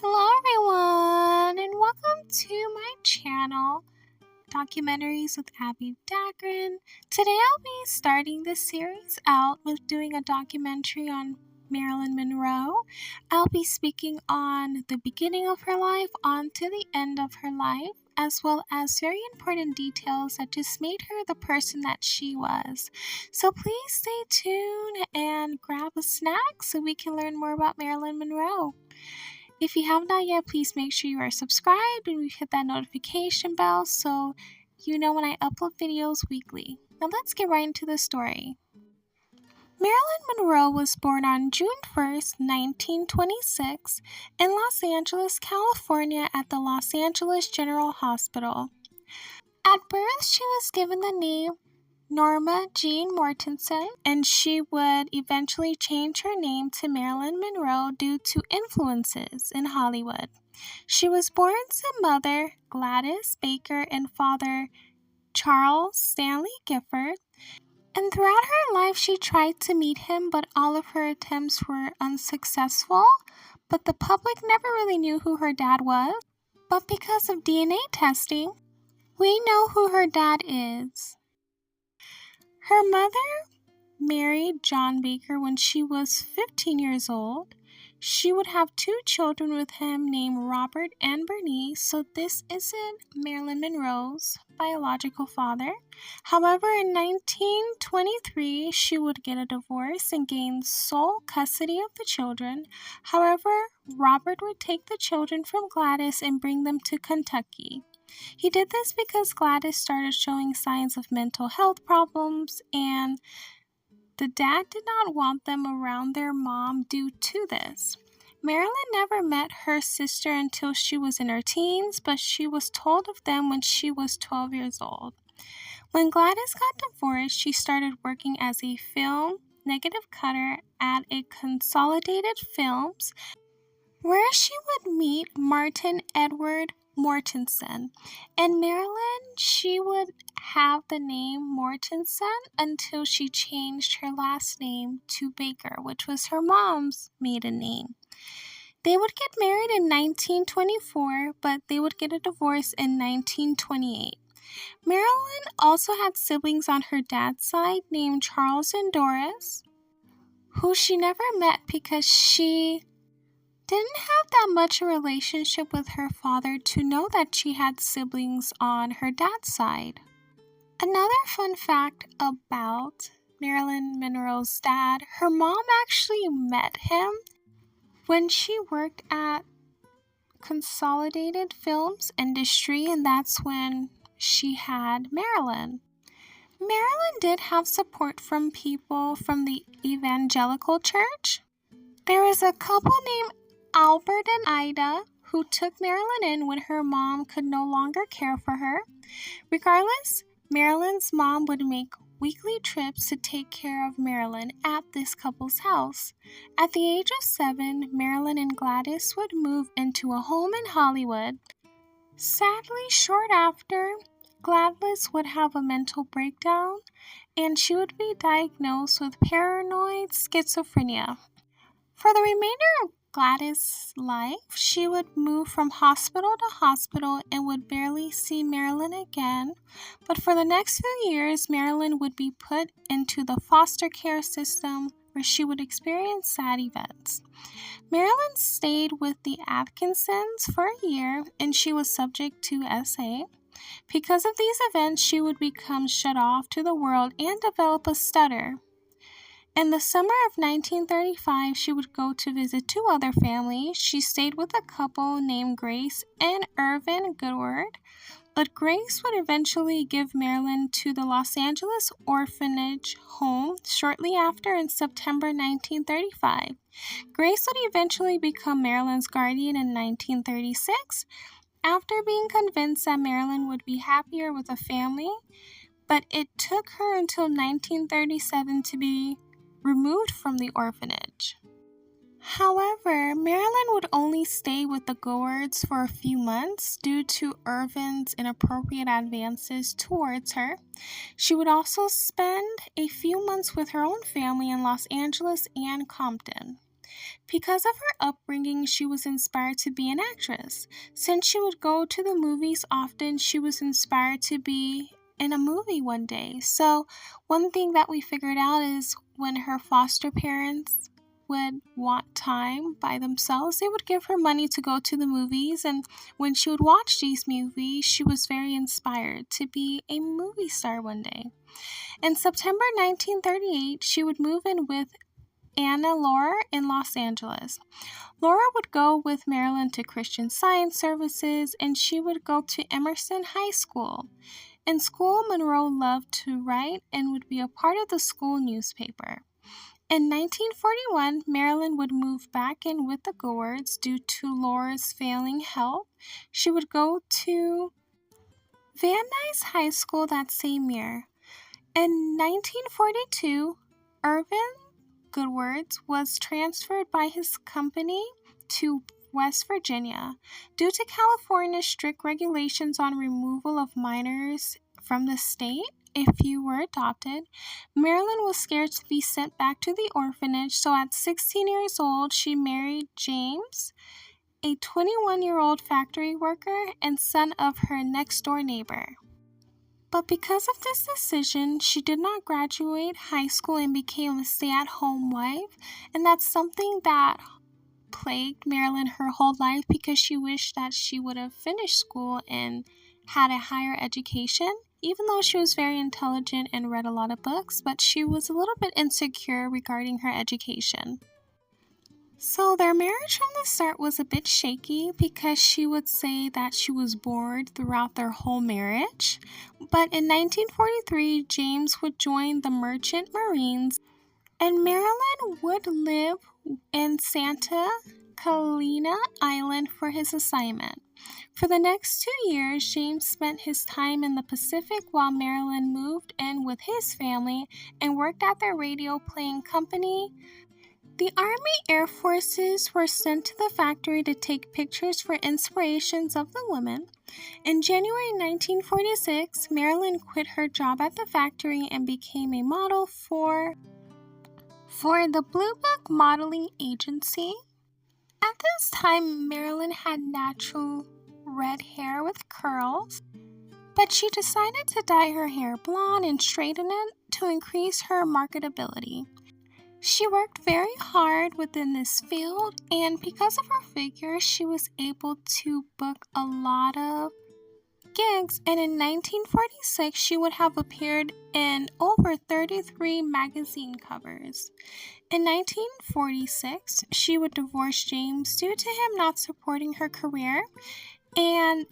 Hello everyone and welcome to my channel, Documentaries with Abbie Dagrin. Today I'll be starting this series out with doing a documentary on Marilyn Monroe. I'll be speaking on the beginning of her life on to the end of her life, as well as very important details that just made her the person that she was. So please stay tuned and grab a snack so we can learn more about Marilyn Monroe. If you have not yet, please make sure you are subscribed and hit that notification bell so you know when I upload videos weekly. Now let's get right into the story. Marilyn Monroe was born on June 1st, 1926 in Los Angeles, California at the Los Angeles General Hospital. At birth, she was given the name Norma Jean Mortensen, and she would eventually change her name to Marilyn Monroe due to influences in Hollywood. She was born to mother Gladys Baker and father Charles Stanley Gifford, and throughout her life she tried to meet him, but all of her attempts were unsuccessful. But the public never really knew who her dad was. But because of DNA testing, we know who her dad is. Her mother married John Baker when she was 15 years old. She would have 2 children with him named Robert and Bernice, so this isn't Marilyn Monroe's biological father. However, in 1923, she would get a divorce and gain sole custody of the children. However, Robert would take the children from Gladys and bring them to Kentucky. He did this because Gladys started showing signs of mental health problems, and the dad did not want them around their mom due to this. Marilyn never met her sister until she was in her teens, but she was told of them when she was 12 years old. When Gladys got divorced, she started working as a film negative cutter at a Consolidated Films, where she would meet Martin Edward Mortensen. And Marilyn, she would have the name Mortensen until she changed her last name to Baker, which was her mom's maiden name. They would get married in 1924, but they would get a divorce in 1928. Marilyn also had siblings on her dad's side named Charles and Doris, who she never met because she didn't have that much a relationship with her father to know that she had siblings on her dad's side. Another fun fact about Marilyn Monroe's dad, her mom actually met him when she worked at Consolidated Films industry, and that's when she had Marilyn. Marilyn did have support from people from the evangelical church. There was a couple named Albert and Ida, who took Marilyn in when her mom could no longer care for her. Regardless, Marilyn's mom would make weekly trips to take care of Marilyn at this couple's house. At the age of 7, Marilyn and Gladys would move into a home in Hollywood. Sadly, short after, Gladys would have a mental breakdown and she would be diagnosed with paranoid schizophrenia. For the remainder of Gladys' life, she would move from hospital to hospital and would barely see Marilyn again. But for the next few years, Marilyn would be put into the foster care system where she would experience sad events. Marilyn stayed with the Atkinsons for a year and she was subject to SA. Because of these events, she would become shut off to the world and develop a stutter. In the summer of 1935, she would go to visit 2 other families. She stayed with a couple named Grace and Irvin Goodward, but Grace would eventually give Marilyn to the Los Angeles Orphanage Home shortly after in September 1935. Grace would eventually become Marilyn's guardian in 1936 after being convinced that Marilyn would be happier with a family, but it took her until 1937 to be removed from the orphanage. However, Marilyn would only stay with the Gowards for a few months due to Irvin's inappropriate advances towards her. She would also spend a few months with her own family in Los Angeles and Compton. Because of her upbringing, she was inspired to be an actress. Since she would go to the movies often, she was inspired to be in a movie one day. So, one thing that we figured out is when her foster parents would want time by themselves, they would give her money to go to the movies. And when she would watch these movies, she was very inspired to be a movie star one day. In September 1938, she would move in with Anna Laura in Los Angeles. Laura would go with Marilyn to Christian Science services, and she would go to Emerson High School. In school, Monroe loved to write and would be a part of the school newspaper. In 1941, Marilyn would move back in with the Gowards due to Laura's failing health. She would go to Van Nuys High School that same year. In 1942, Irvin Goodwards was transferred by his company to West Virginia. Due to California's strict regulations on removal of minors from the state if you were adopted, Marilyn was scared to be sent back to the orphanage, so at 16 years old, she married James, a 21-year-old factory worker and son of her next-door neighbor. But because of this decision, she did not graduate high school and became a stay-at-home wife, and that's something that plagued Marilyn her whole life because she wished that she would have finished school and had a higher education, even though she was very intelligent and read a lot of books, but she was a little bit insecure regarding her education. So their marriage from the start was a bit shaky because she would say that she was bored throughout their whole marriage. But in 1943, James would join the Merchant Marines, and Marilyn would live in Santa Catalina Island for his assignment. For the next 2 years, James spent his time in the Pacific while Marilyn moved in with his family and worked at their radio playing company. The Army Air Forces were sent to the factory to take pictures for inspirations of the women. In January 1946, Marilyn quit her job at the factory and became a model for the Blue Book Modeling Agency. At this time, Marilyn had natural red hair with curls, but she decided to dye her hair blonde and straighten it to increase her marketability. She worked very hard within this field, and because of her figure, she was able to book a lot of gigs, and in 1946, she would have appeared in over 33 magazine covers. In 1946, she would divorce James due to him not supporting her career, and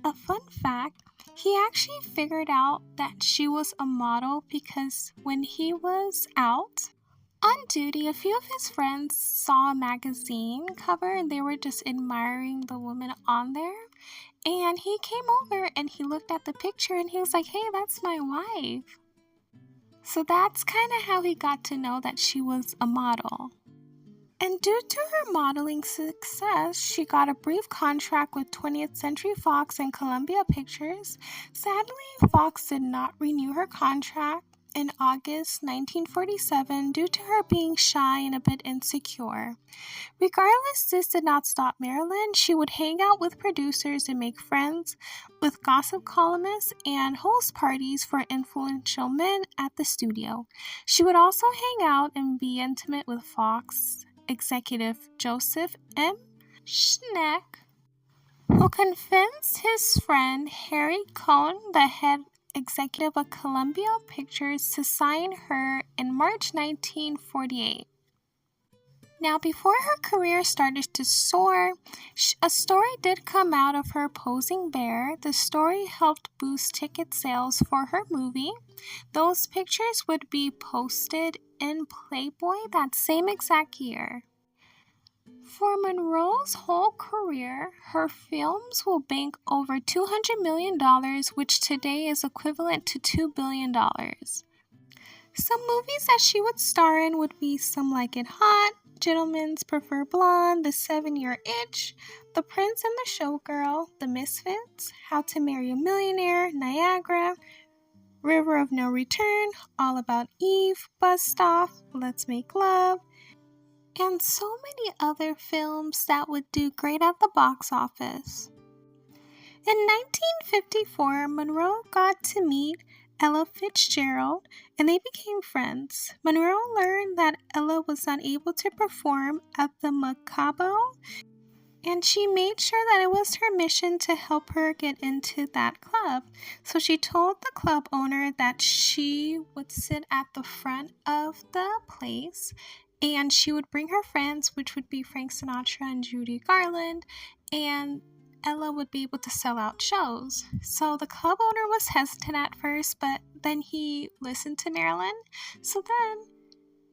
a fun fact, he actually figured out that she was a model because when he was out on duty, a few of his friends saw a magazine cover and they were just admiring the woman on there. And he came over and he looked at the picture and he was like, "Hey, that's my wife." So that's kind of how he got to know that she was a model. And due to her modeling success, she got a brief contract with 20th Century Fox and Columbia Pictures. Sadly, Fox did not renew her contract in August 1947 due to her being shy and a bit insecure. Regardless, this did not stop Marilyn. She would hang out with producers and make friends with gossip columnists and host parties for influential men at the studio. She would also hang out and be intimate with Fox executive Joseph M. Schneck, who convinced his friend Harry Cohn, the head executive of Columbia Pictures, to sign her in March 1948. Now, before her career started to soar, a story did come out of her posing bare. The story helped boost ticket sales for her movie. Those pictures would be posted in Playboy that same exact year. For Monroe's whole career, her films will bank over $200 million, which today is equivalent to $2 billion. Some movies that she would star in would be Some Like It Hot, Gentlemen's Prefer Blonde, The 7-Year Itch, The Prince and the Showgirl, The Misfits, How to Marry a Millionaire, Niagara, River of No Return, All About Eve, Buzz Off, Let's Make Love, and so many other films that would do great at the box office. In 1954, Monroe got to meet Ella Fitzgerald, and they became friends. Monroe learned that Ella was not able to perform at the Macabre, and she made sure that it was her mission to help her get into that club. So she told the club owner that she would sit at the front of the place, and she would bring her friends, which would be Frank Sinatra and Judy Garland, and Ella would be able to sell out shows. So the club owner was hesitant at first, but then he listened to Marilyn. So then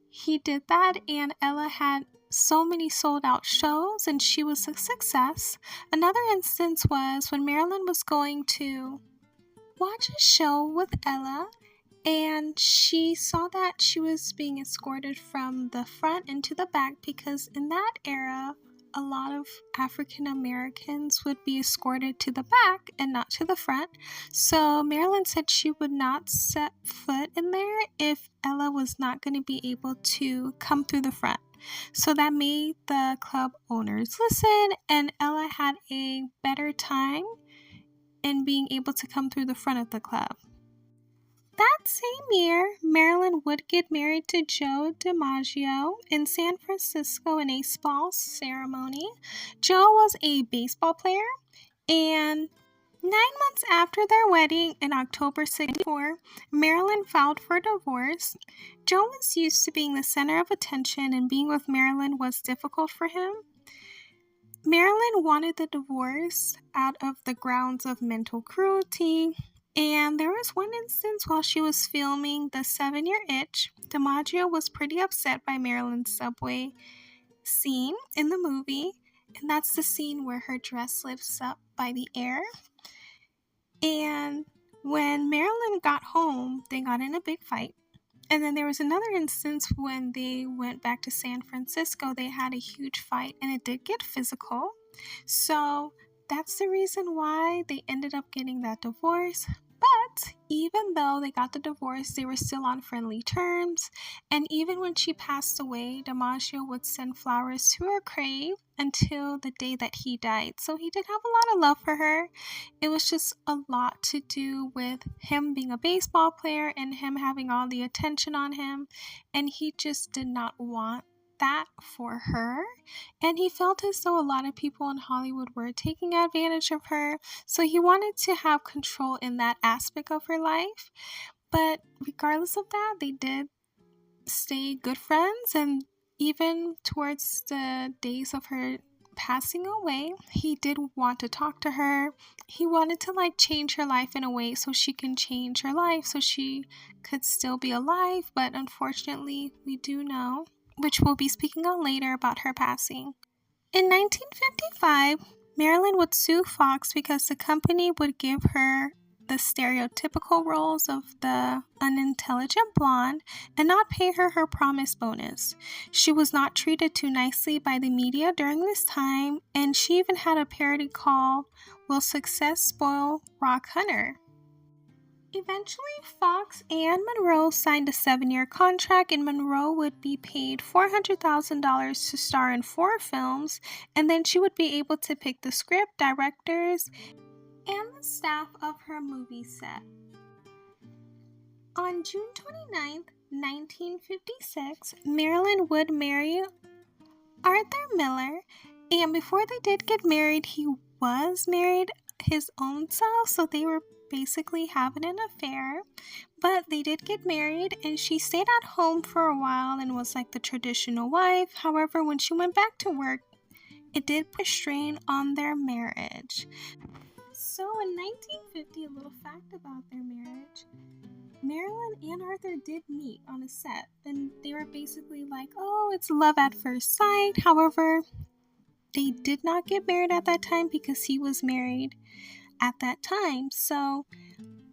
he did that, and Ella had so many sold out shows, and she was a success. Another instance was when Marilyn was going to watch a show with Ella, and she saw that she was being escorted from the front into the back, because in that era, a lot of African Americans would be escorted to the back and not to the front. So Marilyn said she would not set foot in there if Ella was not going to be able to come through the front. So that made the club owners listen, and Ella had a better time in being able to come through the front of the club. That same year, Marilyn would get married to Joe DiMaggio in San Francisco in a small ceremony. Joe was a baseball player, and 9 months after their wedding in October 1964, Marilyn filed for divorce. Joe was used to being the center of attention, and being with Marilyn was difficult for him. Marilyn wanted the divorce out of the grounds of mental cruelty. And there was one instance while she was filming The 7-Year Itch. DiMaggio was pretty upset by Marilyn's subway scene in the movie. And that's the scene where her dress lifts up by the air. And when Marilyn got home, they got in a big fight. And then there was another instance when they went back to San Francisco. They had a huge fight, and it did get physical. So that's the reason why they ended up getting that divorce. But even though they got the divorce, they were still on friendly terms. And even when she passed away, DiMaggio would send flowers to her grave until the day that he died. So he did have a lot of love for her. It was just a lot to do with him being a baseball player and him having all the attention on him. And he just did not want that for her, and he felt as though a lot of people in Hollywood were taking advantage of her, so he wanted to have control in that aspect of her life. But regardless of that, they did stay good friends, and even towards the days of her passing away, he did want to talk to her. He wanted to change her life in a way so she can change her life, so she could still be alive. But unfortunately, we do know, which we'll be speaking on later, about her passing. In 1955, Marilyn would sue Fox because the company would give her the stereotypical roles of the unintelligent blonde and not pay her her promised bonus. She was not treated too nicely by the media during this time, and she even had a parody called "Will Success Spoil Rock Hunter?" Eventually, Fox and Monroe signed a 7-year contract, and Monroe would be paid $400,000 to star in 4 films, and then she would be able to pick the script, directors, and the staff of her movie set. On June 29, 1956, Marilyn would marry Arthur Miller, and before they did get married, he was married his own self, so they were basically having an affair. But they did get married, and she stayed at home for a while and was like the traditional wife. However, when she went back to work, it did put a strain on their marriage. So in 1950, a little fact about their marriage: Marilyn and Arthur did meet on a set, and they were basically like, oh, it's love at first sight. However, they did not get married at that time because he was married at that time. So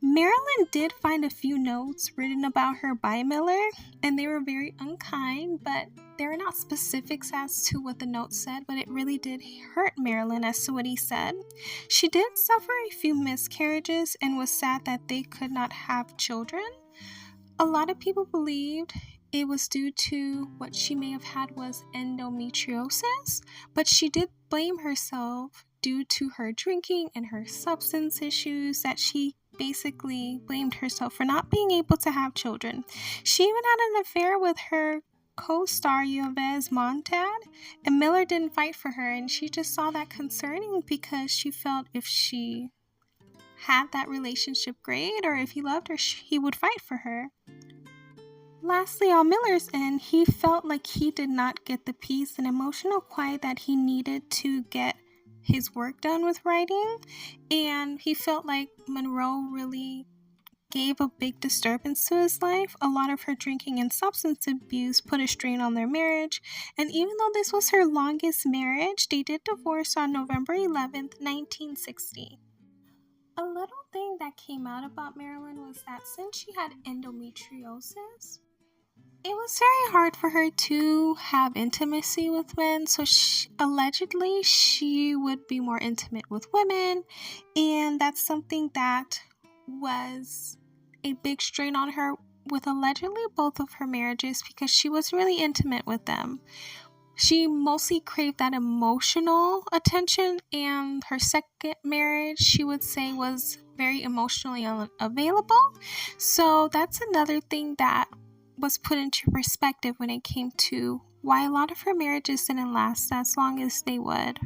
Marilyn did find a few notes written about her by Miller, and they were very unkind, but there are not specifics as to what the notes said, but it really did hurt Marilyn as to what he said. She did suffer a few miscarriages and was sad that they could not have children. A lot of people believed it was due to what she may have had was endometriosis, but she did blame herself due to her drinking and her substance issues, that she basically blamed herself for not being able to have children. She even had an affair with her co-star Yves Montand, and Miller didn't fight for her, and she just saw that concerning because she felt if she had that relationship great, or if he loved her, he would fight for her. Lastly, on Miller's end, he felt like he did not get the peace and emotional quiet that he needed to get his work done with writing, and he felt like Monroe really gave a big disturbance to his life. A lot of her drinking and substance abuse put a strain on their marriage, and even though this was her longest marriage, they did divorce on November 11th, 1960. A little thing that came out about Marilyn was that since she had endometriosis, it was very hard for her to have intimacy with men, so allegedly she would be more intimate with women, and that's something that was a big strain on her with allegedly both of her marriages, because she was really intimate with them. She mostly craved that emotional attention, and her second marriage, she would say, was very emotionally unavailable. So that's another thing that was put into perspective when it came to why a lot of her marriages didn't last as long as they would.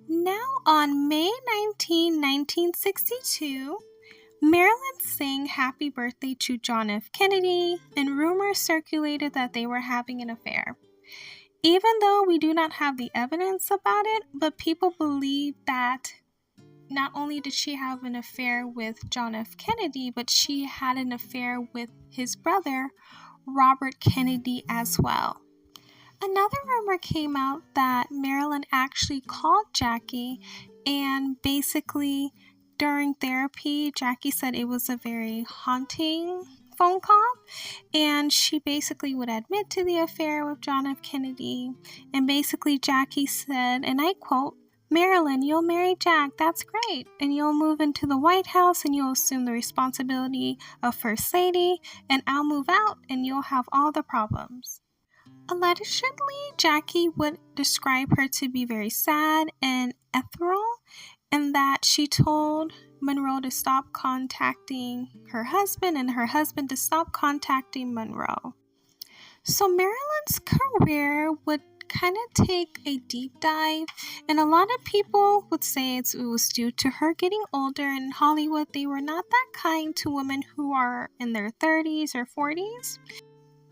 Now, on May 19, 1962, Marilyn sang happy birthday to John F. Kennedy, and rumors circulated that they were having an affair. Even though we do not have the evidence about it, but people believe that not only did she have an affair with John F. Kennedy, but she had an affair with his brother, Robert Kennedy, as well. Another rumor came out that Marilyn actually called Jackie, and basically during therapy, Jackie said it was a very haunting phone call, and she basically would admit to the affair with John F. Kennedy, and basically Jackie said, and I quote, "Marilyn, you'll marry Jack, that's great, and you'll move into the White House and you'll assume the responsibility of First Lady, and I'll move out and you'll have all the problems." Allegedly, Jackie would describe her to be very sad and ethereal, and that she told Monroe to stop contacting her husband and her husband to stop contacting Monroe. So Marilyn's career would kind of take a deep dive, and a lot of people would say it was due to her getting older. In Hollywood, they were not that kind to women who are in their 30s or 40s.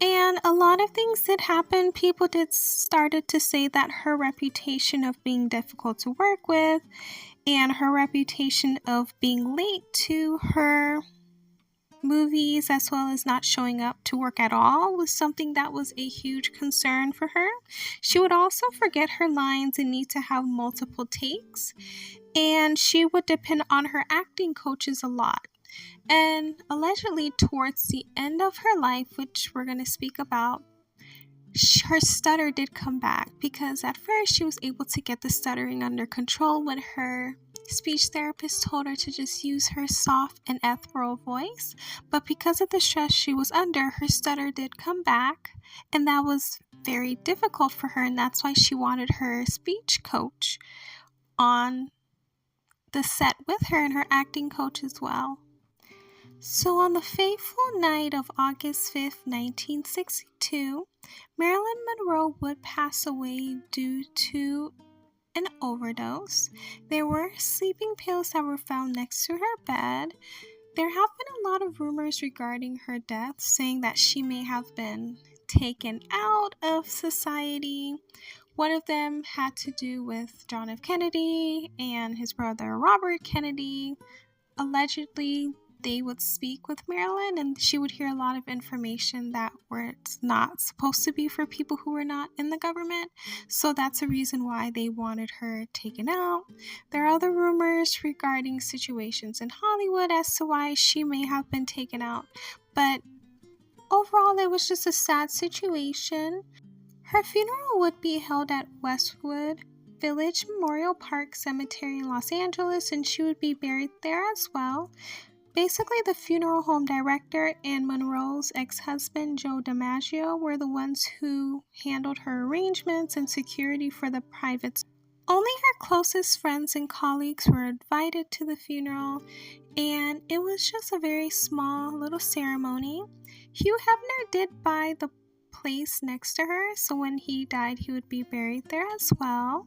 And a lot of things did happen. People started to say that her reputation of being difficult to work with and her reputation of being late to her movies, as well as not showing up to work at all, was something that was a huge concern for her. She would also forget her lines and need to have multiple takes, and she would depend on her acting coaches a lot. And allegedly towards the end of her life, which we're going to speak about, her stutter did come back, because at first she was able to get the stuttering under control when her speech therapist told her to just use her soft and ethereal voice. But because of the stress she was under, her stutter did come back, and that was very difficult for her, and that's why she wanted her speech coach on the set with her, and her acting coach as well. So on the fateful night of August 5th, 1962, Marilyn Monroe would pass away due to an overdose. There were sleeping pills that were found next to her bed. There have been a lot of rumors regarding her death, saying that she may have been taken out of society. One of them had to do with John F. Kennedy and his brother Robert Kennedy. Allegedly, they would speak with Marilyn, and she would hear a lot of information that was not supposed to be for people who were not in the government. So that's a reason why they wanted her taken out. There are other rumors regarding situations in Hollywood as to why she may have been taken out. But overall, it was just a sad situation. Her funeral would be held at Westwood Village Memorial Park Cemetery in Los Angeles, and she would be buried there as well. Basically, the funeral home director and Monroe's ex-husband, Joe DiMaggio, were the ones who handled her arrangements and security for the private. Only her closest friends and colleagues were invited to the funeral, and it was just a very small little ceremony. Hugh Hefner did buy the place next to her, so when he died, he would be buried there as well.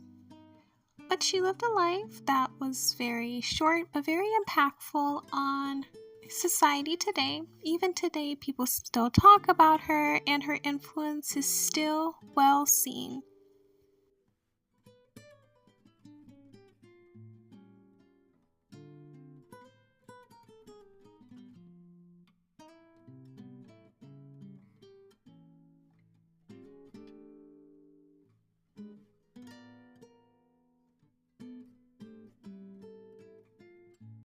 But she lived a life that was very short but very impactful on society today. Even today, people still talk about her, and her influence is still well seen.